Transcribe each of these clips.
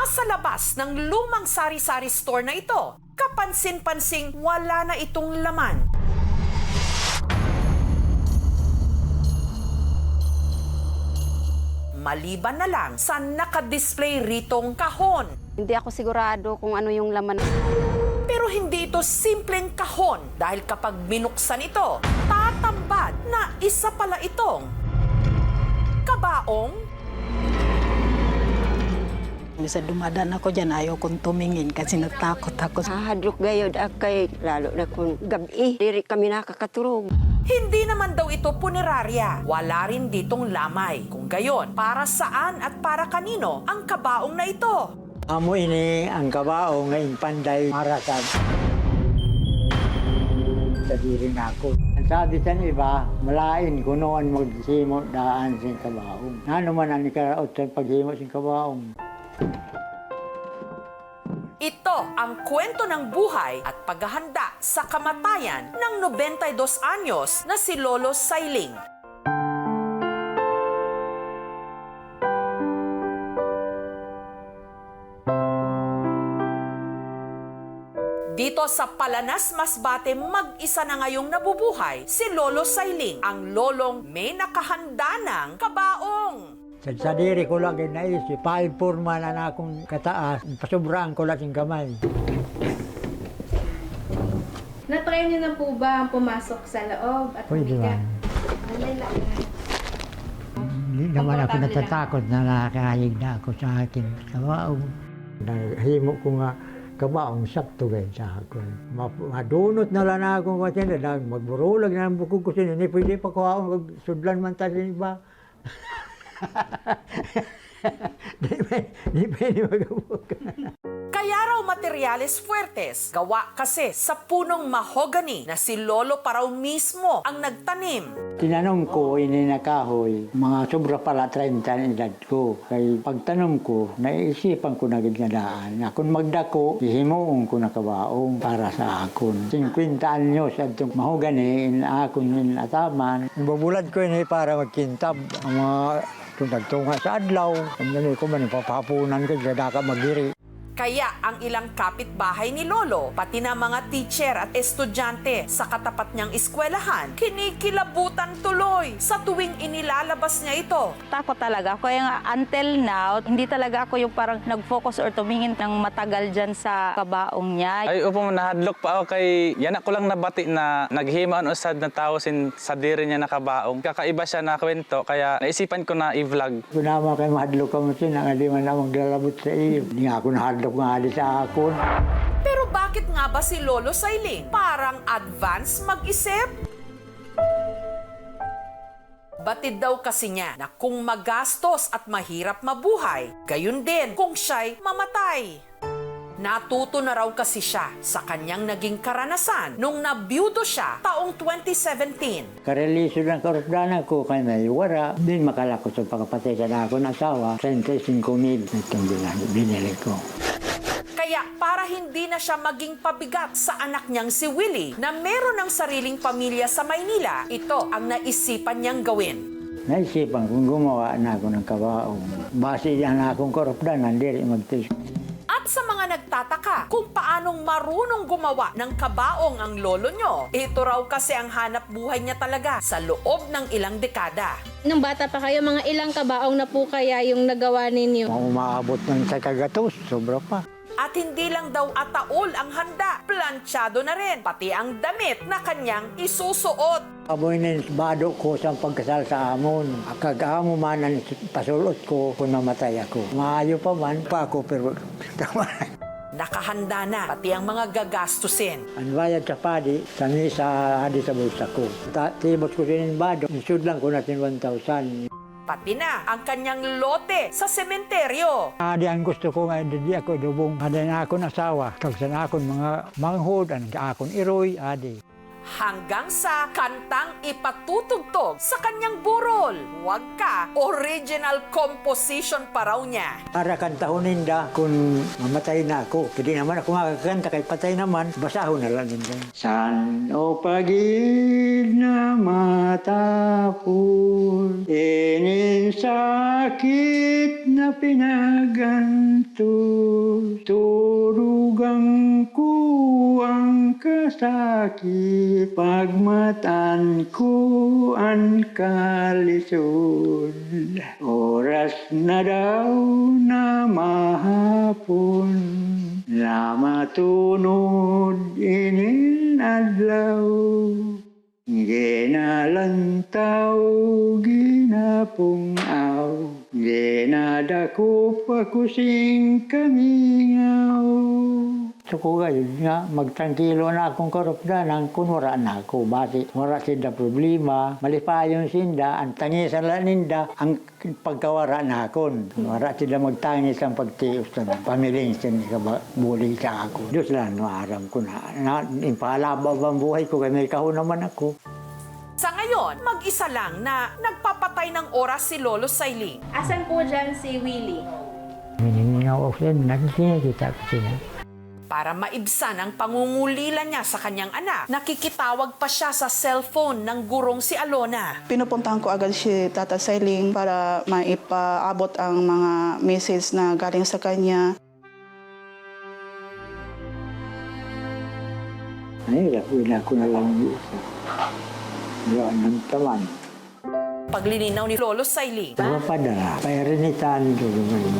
Nasa labas ng lumang sari-sari store na ito, kapansin-pansing wala na itong laman. Maliban na lang sa nakadisplay ritong kahon. Hindi ako sigurado kung ano yung laman. Pero hindi ito simpleng kahon dahil kapag binuksan ito, tatambad na isa pala itong kabaong. Minsan dumadaan ako dyan, ayaw kong tumingin kasi natakot ako. Hahadlok gayod akay, lalo na kung gabi. Diri kami nakakaturog. Hindi naman daw ito punerarya. Wala rin ditong lamay. Kung gayon, para saan at para kanino ang kabaong na ito? Amo ini ang kabaong ng panday marasan. Sa diri na ako. Ang sabi sa iba, malain ko noon magsimo daan sa kabaong. Ano man ang ikaraot sa paghimo sa kabaong. Ito ang kwento ng buhay at paghahanda sa kamatayan ng 92 anyos na si Lolo Sailing. Dito sa Palanas, Masbate, mag-isa na ngayong nabubuhay si Lolo Sailing, ang lolong may nakahanda ng kabaong. Sa diri ko lang naisip, paipurma na akong kataas, pasubraan ko lang yung kamay. Na-try niyo na po ba ang pumasok sa loob at Pwede humiga? ba? Malala. Hindi naman ako natatakot na nakakayig na ako sa akin kabaong. Nahimo ko nga kabaong sakto kayo sa akin. Madunot na lang ako kasi magburulag na ang bukog ko siya. Hindi pwede pa kuhaon, sudlan man tayo ba? Di pwede magabog. Kaya raw materyales fuertes, gawa kasi sa punong mahogany na si Lolo pa raw mismo ang nagtanim. Tinanong ko, ini na kahoy, mga sobra pala 30 ang edad ko. Kaya pagtanong ko, naisipan ko na gagandaan. Kung magdako, hihimuon ko na kabaong para sa akon. 50 anyos at itong mahogany, akon yung ataman. Babulad ko ini para magkintab. Ang mga nagtunga sa adlaw, ang ganun ko man, papapunan ko, daka magdiri. Kaya ang ilang kapitbahay ni Lolo, pati na mga teacher at estudyante sa katapat niyang eskwelahan, kinikilabutan tuloy sa tuwing inilalabas niya ito. Takot talaga ako. Kaya nga, until now, hindi talaga ako yung parang nag-focus or tumingin ng matagal dyan sa kabaong niya. Ay, upo, nahadlok pa ako kay yan ako lang nabati na naghimaan usad na tao sa diri niya nakabaong. Kakaiba siya na kwento, kaya naisipan ko na i-vlog. Kung naman kayo mahadlok ka mo siya, nga di man na maglalabot sa iyo. Hindi nga ako nahadlok nga di sa akon. Pero bakit nga ba si Lolo Sailing parang advance mag-isip? Batid daw kasi niya na kung magastos at mahirap mabuhay, gayon din kung siya'y mamatay. Natuto na raw kasi siya sa kanyang naging karanasan nung nabiyudo siya taong 2017. Karelisyo ng karupdanan ko kay may wara. Din makalako sa pagkapatay sa ako ng asawa, 35,000 itong binili ko. Kaya para hindi na siya maging pabigat sa anak niyang si Willie na meron ng sariling pamilya sa Maynila, ito ang naisipan niyang gawin. Naisipan kong gumawa na ako ng kabaong. Base yan na akong karupdanan, diri magtis. At sa mga nagtataka kung paanong marunong gumawa ng kabaong ang lolo nyo, ito raw kasi ang hanap buhay niya talaga sa loob ng ilang dekada. Nung bata pa kayo, mga ilang kabaong na po kaya yung nagawa ninyo? Umaabot ng sa kagatos, sobra pa. At hindi lang daw ataol ang handa, planchado na rin, pati ang damit na kanyang isusuot. Aboy na bado ko sa pagkasal sa amon. Akag-amo man ang pasulot ko kung mamatay ako. Maayo pa man pa ako pero Nakahanda na pati ang mga gagastusin. ang bayad sa padi, sa misa, adi sa bulsa ko. Tibot ko din bado, isud lang ko natin 1,000. Pati na ang kanyang lote sa sementeryo. Adi ang gusto ko nga, di ako dubong. Adi na akong asawa, kagsan akong mga manghod, ang akong iroy, adi. hanggang sa kantang ipatutugtog sa kanyang burol. Huwag ka, original composition pa raw niya. Para kantahon ninda kung mamatay na ako. Hindi naman ako makakanta kay patay naman, basahon na lang ninda. San o pagid na matapon, inin sakit na pinaganto, turugang ko ang kasakit, pagmatan ko ang kalisod. Oras na daw na mahapon, na matunod inin adlaw. Ginalantaw, ginapungaw, ginadakop ako sing kamingaw. So ko gayon nga, magtangkilo na akong korupdanan kung wala na ako. Basi wala sinda problema, malipayon sinda, ang tangisan lang ninda, ang pagkawara na akon. Wala sinda magtangis ang pagtios na pamiling sinda bulig sa ako. Diyos lang, maaram ko na impalaba ang buhay ko, kaya may kahon naman ako. Sa ngayon, mag-isa lang na nagpapatay ng oras si Lolo Sailing. Asan po dyan si Willie? Hiningaw ako siya, nakikita ko siya. Para maibsan ang pangungulila niya sa kanyang anak, nakikitawag pa siya sa cellphone ng gurong si Alona. Pinupuntahan ko agad si Tata Sailing para maipaabot ang mga message na galing sa kanya. Ay, wala ko na lang isa. Yan ang taman. Paglilinaw ni Lolo Sailing, Padala, pairinitan,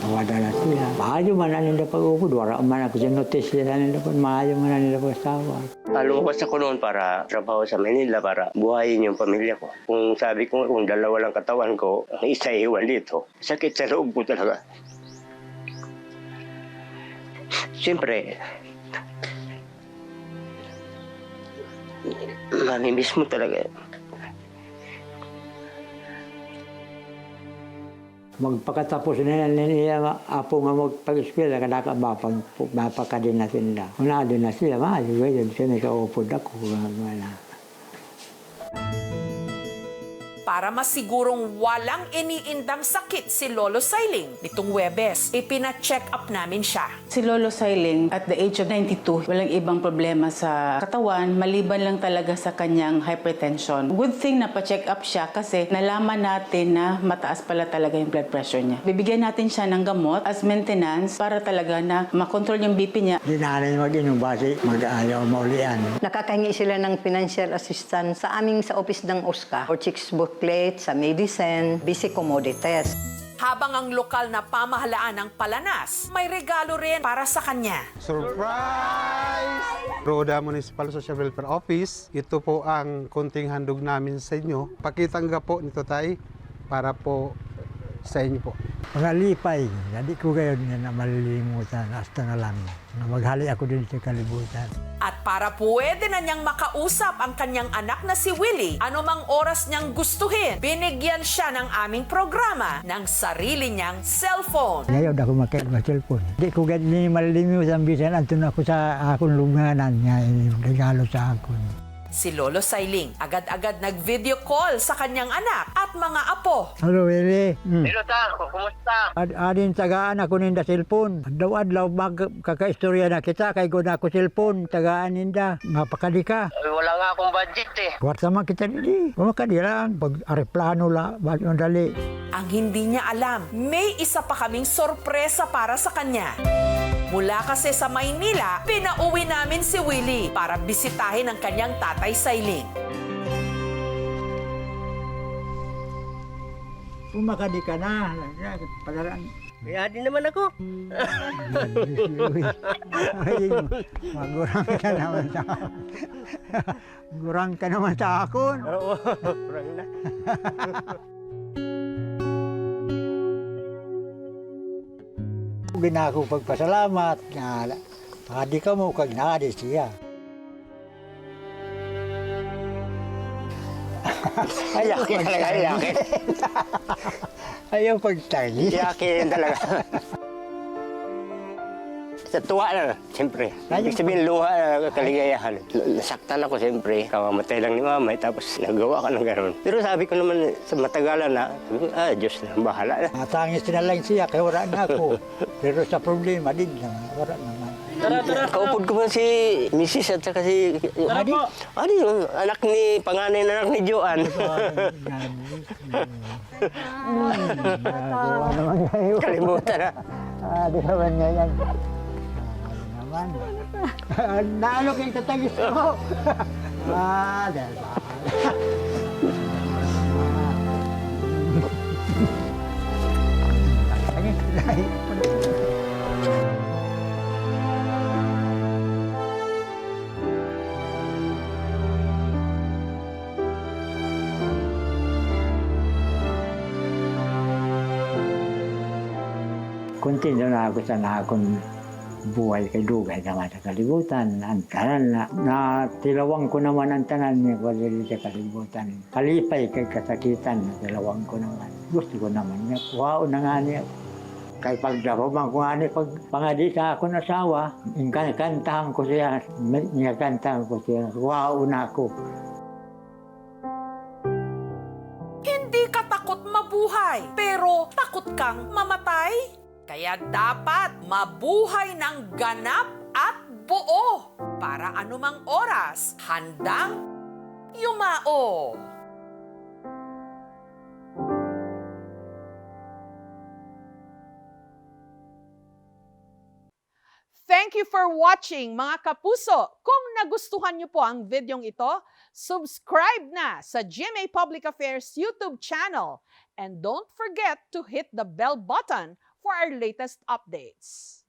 pawadala sila. Maayo man na nila pag-upod, wala man ako siya notice nila nila pag maayo man na nila pag-asawa. Lumabas ako noon para trabaho sa Manila para buhayin yung pamilya ko. Kung sabi ko, kung dalawa lang katawan ko, isa iwan dito. Sakit sa loob ko talaga. Siyempre, mamimiss mo talaga. Magpakatapos na niya apo nga magpag-eskwela, kadaka bapaka din na sila. Una din na sila, maayo yun, siya nakaupod ako. para masigurong walang iniindang sakit si Lolo Sailing, nitong Huwebes, ipina-check up namin siya. Si Lolo Sailing, at the age of 92, walang ibang problema sa katawan, maliban lang talaga sa kanyang hypertension. Good thing na pa-check up siya kasi nalaman natin na mataas pala talaga yung blood pressure niya. Bibigyan natin siya ng gamot as maintenance para talaga na makontrol yung BP niya. Di na rin mag-inom basi, mag-ayaw maulian. Nakakahingi sila ng financial assistance sa aming sa office ng OSCA or chicks booklet, sa medicine, basic commodities. Habang ang lokal na pamahalaan ng Palanas, may regalo rin para sa kanya. Surprise! Roda Municipal Social Welfare Office. Ito po ang kunting handog namin sa inyo. Pakitanggap po nito tay para po sa inyo po. Pangalipay, hindi ko gayon na malilimutan hasta na lang na maghali ako din sa kalibutan. At para pwede na niyang makausap ang kanyang anak na si Willie, anumang oras niyang gustuhin, binigyan siya ng aming programa ng sarili niyang cellphone. Ngayon ako mag-cellphone. Hindi ko gayon malilimutan bisan antun ako sa akong lunganan niya, regalo sa akon. Si Lolo Sailing agad-agad nag-video call sa kanyang anak at mga apo. Hello, Willie. Hello, Tanko. Kumusta? Adin tagaan ako ninda cellphone. Adlaw-adlaw magkakaistorya na kita kay guna ako cellphone. Tagaan ninda. Mapakali ka. Wala nga akong budget eh. Kuwarta man kita nili. Kumakali lang. Pag areplano la, bakit dali. Ang hindi niya alam, may isa pa kaming sorpresa para sa kanya. Mula kasi sa Maynila, pinauwi namin si Willie para bisitahin ang kanyang tatay Sailing. Kumakali ka na. Padalaan. Kaya din naman ako. Ay, magurang ka naman sa gurang ka naman sa akon. Oo, kurang na. Ginako pagpasalamat na pagdi ka mo kag naadi siya. Iyakin talaga, iyakin. Ayaw pagtangi. Iyakin talaga. Sa tuwa na, siyempre. Ibig sabihin, luha na kaligayahan. Nasaktan ako, siyempre. Kamamatay lang ni mama, tapos nagawa ka ng gano'n. Pero sabi ko naman, sa matagalan na, sabi ko, Diyos na, bahala na. Matangis na lang siya, kaya wala na ako. Pero sa problema din na, wala naman. Kaupod ko pa si Mrs. at saka si... Adi? Adi, yung anak ni, panganay na anak ni Joan. Nagawa naman ngayon. Kalimutan na. Di naman ngayon. Naman. Naano kayo tatagis ko? Dahil Continue na ako sa akong buhay kay Dugay naman sa kalibutan. Ang tanan na tilawang ko naman ang tanan niya sa kalibutan. Kalipay kay kasakitan, tilawang ko naman. Gusto ko naman niya. Wow na nga niya. Kay pagdarobang ko nga niya, pag pangadi sa akong asawa, kantahan ko siya, kantahan ko siya. Wow na ako. Hindi ka takot mabuhay, pero takot kang mamatay? Kaya dapat mabuhay ng ganap at buo para anumang oras handang yumao. Thank you for watching, mga kapuso. Kung nagustuhan niyo po ang videong ito, subscribe na sa GMA Public Affairs YouTube channel. And don't forget to hit the bell button for our latest updates.